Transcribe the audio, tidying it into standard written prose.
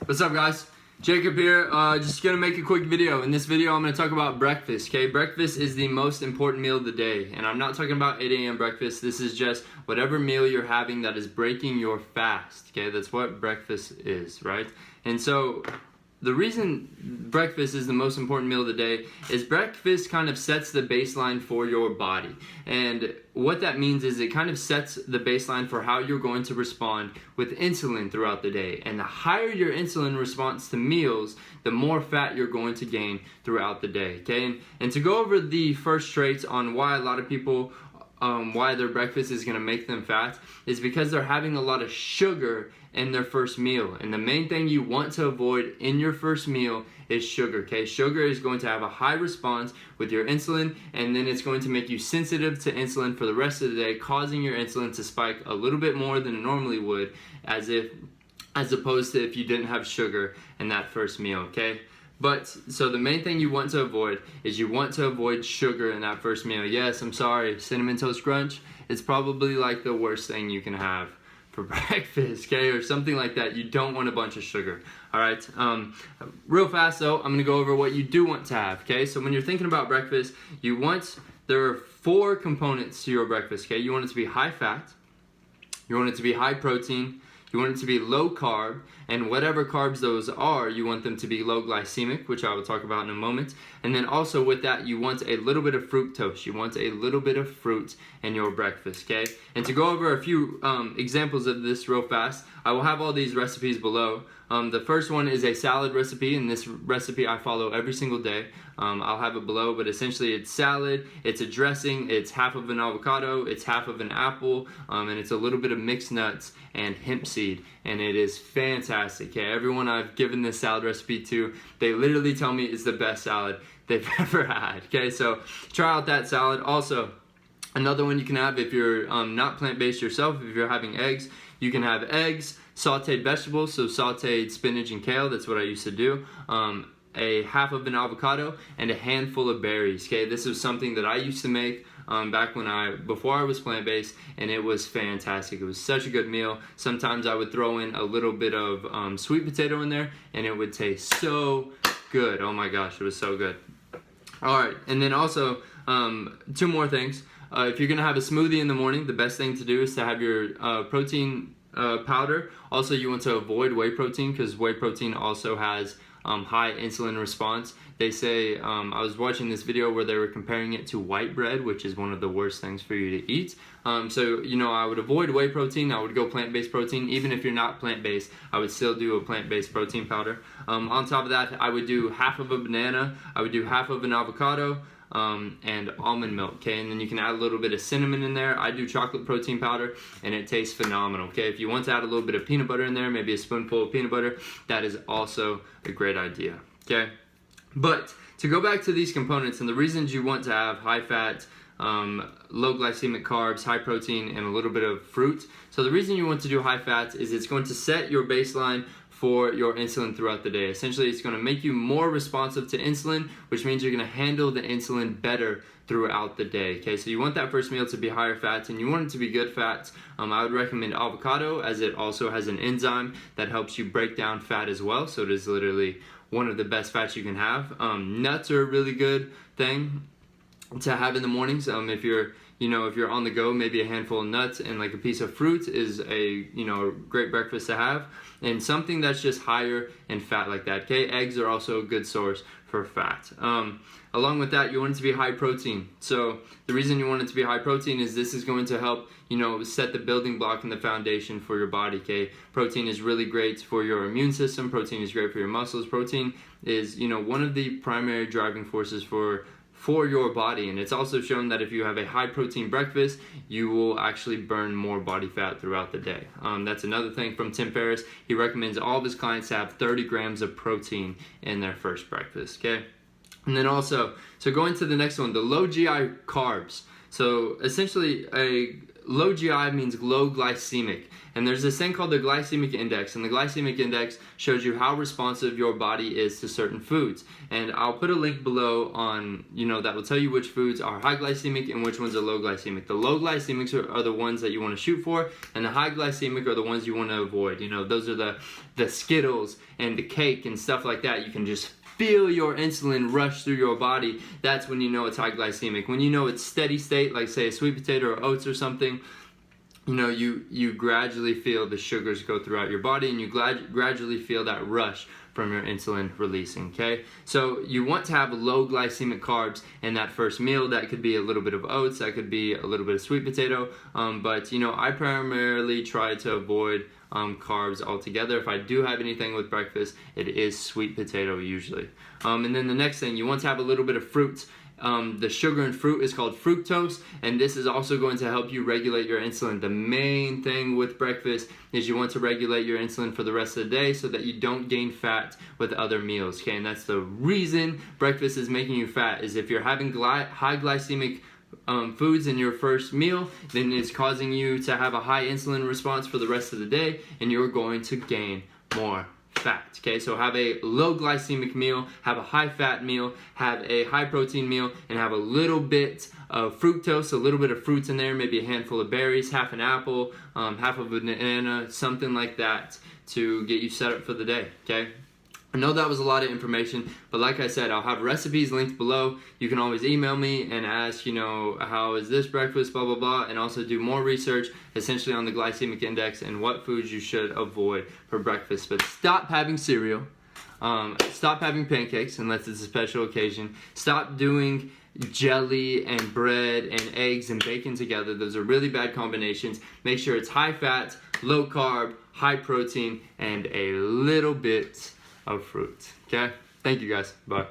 What's up, guys? Jacob here. Just gonna make a quick video. In this video, I'm gonna talk about breakfast. Okay, breakfast is the most important meal of the day, and I'm not talking about 8 a.m. breakfast. This is just whatever meal you're having that is breaking your fast. Okay, that's what breakfast is, right? And so, the reason breakfast is the most important meal of the day is breakfast kind of sets the baseline for your body. And what that means is it kind of sets the baseline for how you're going to respond with insulin throughout the day. And the higher your insulin response to meals, the more fat you're going to gain throughout the day. Okay, and to go over the first traits on why a lot of people why their breakfast is going to make them fat is because they're having a lot of sugar in their first meal. And the main thing you want to avoid in your first meal is sugar. Okay, sugar is going to have a high response with your insulin, and then it's going to make you sensitive to insulin for the rest of the day, causing your insulin to spike a little bit more than it normally would, as opposed to if you didn't have sugar in that first meal. Okay, but so the main thing you want to avoid is you want to avoid sugar in that first meal. Yes, I'm sorry, Cinnamon Toast Crunch, it's probably like the worst thing you can have for breakfast, okay, or something like that. You don't want a bunch of sugar. All right, real fast though, I'm gonna go over what you do want to have. Okay, so when you're thinking about breakfast, there are 4 components to your breakfast. Okay, you want it to be high fat, you want it to be high protein, you want it to be low carb, and whatever carbs those are, you want them to be low glycemic, which I will talk about in a moment. And then also with that, you want a little bit of fructose. You want a little bit of fruit in your breakfast, okay? And to go over a few examples of this real fast, I will have all these recipes below. The first one is a salad recipe, and this recipe I follow every single day. I'll have it below, but essentially it's salad, it's a dressing, it's half of an avocado, it's half of an apple, and it's a little bit of mixed nuts and hemp seed, and it is fantastic. Okay, everyone I've given this salad recipe to, they literally tell me it's the best salad they've ever had. Okay, so try out that salad. Also, another one you can have if you're not plant-based yourself, if you're having eggs, you can have eggs, sautéed vegetables, so sautéed spinach and kale, that's what I used to do, a half of an avocado, and a handful of berries. Okay, this is something that I used to make back before I was plant-based, and it was fantastic. It was such a good meal. Sometimes I would throw in a little bit of sweet potato in there, and it would taste so good. Oh my gosh, it was so good. All right, and then also 2 more things. If you're gonna have a smoothie in the morning, the best thing to do is to have your protein powder. Also, you want to avoid whey protein because whey protein also has high insulin response. They say, I was watching this video where they were comparing it to white bread, which is one of the worst things for you to eat. So, you know, I would avoid whey protein. I would go plant-based protein. Even if you're not plant-based, I would still do a plant-based protein powder. On top of that, I would do half of a banana. I would do half of an avocado. And almond milk, okay, and then you can add a little bit of cinnamon in there. I do chocolate protein powder, and it tastes phenomenal. Okay, if you want to add a little bit of peanut butter in there, maybe a spoonful of peanut butter, that is also a great idea. Okay, but to go back to these components and the reasons you want to have high fat, low glycemic carbs, high protein, and a little bit of fruit. So the reason you want to do high fat is it's going to set your baseline for your insulin throughout the day. Essentially, it's going to make you more responsive to insulin, which means you're going to handle the insulin better throughout the day. Okay, so you want that first meal to be higher fats, and you want it to be good fats. I would recommend avocado, as it also has an enzyme that helps you break down fat as well. So it is literally one of the best fats you can have. Nuts are a really good thing to have in the mornings. If you're on the go, maybe a handful of nuts and like a piece of fruit is a great breakfast to have, and something that's just higher in fat like that. Okay, eggs are also a good source for fat. Along with that, you want it to be high protein. So the reason you want it to be high protein is this is going to help set the building block and the foundation for your body. Okay, protein is really great for your immune system. Protein is great for your muscles. Protein is one of the primary driving forces for your body, and it's also shown that if you have a high protein breakfast, you will actually burn more body fat throughout the day. That's another thing from Tim Ferriss. He recommends all of his clients to have 30 grams of protein in their first breakfast. Okay, and then also, so going to the next one, the low GI carbs. So essentially, low GI means low glycemic. And there's this thing called the glycemic index, and the glycemic index shows you how responsive your body is to certain foods. And I'll put a link below on, that will tell you which foods are high glycemic and which ones are low glycemic. The low glycemics are the ones that you want to shoot for, and the high glycemic are the ones you want to avoid. Those are the Skittles and the cake and stuff like that. You can just feel your insulin rush through your body. That's when you know it's high glycemic. When you know it's steady state, like say a sweet potato or oats or something, you gradually feel the sugars go throughout your body, and you gradually feel that rush from your insulin releasing, okay? So you want to have low glycemic carbs in that first meal. That could be a little bit of oats, that could be a little bit of sweet potato, but I primarily try to avoid carbs altogether. If I do have anything with breakfast, it is sweet potato usually. And then the next thing, you want to have a little bit of fruit. The sugar in fruit is called fructose, and this is also going to help you regulate your insulin. The main thing with breakfast is you want to regulate your insulin for the rest of the day so that you don't gain fat with other meals, okay? And that's the reason breakfast is making you fat, is if you're having high glycemic foods in your first meal, then it's causing you to have a high insulin response for the rest of the day, and you're going to gain more fat, okay? So have a low glycemic meal, have a high fat meal, have a high protein meal, and have a little bit of fructose, a little bit of fruits in there, maybe a handful of berries, half an apple, half of a banana, something like that to get you set up for the day, okay? I know that was a lot of information, but like I said, I'll have recipes linked below. You can always email me and ask, how is this breakfast, blah, blah, blah, and also do more research essentially on the glycemic index and what foods you should avoid for breakfast. But stop having cereal. Stop having pancakes unless it's a special occasion. Stop doing jelly and bread and eggs and bacon together. Those are really bad combinations. Make sure it's high fat, low carb, high protein, and a little bit of fruit. Okay? Thank you guys. Bye.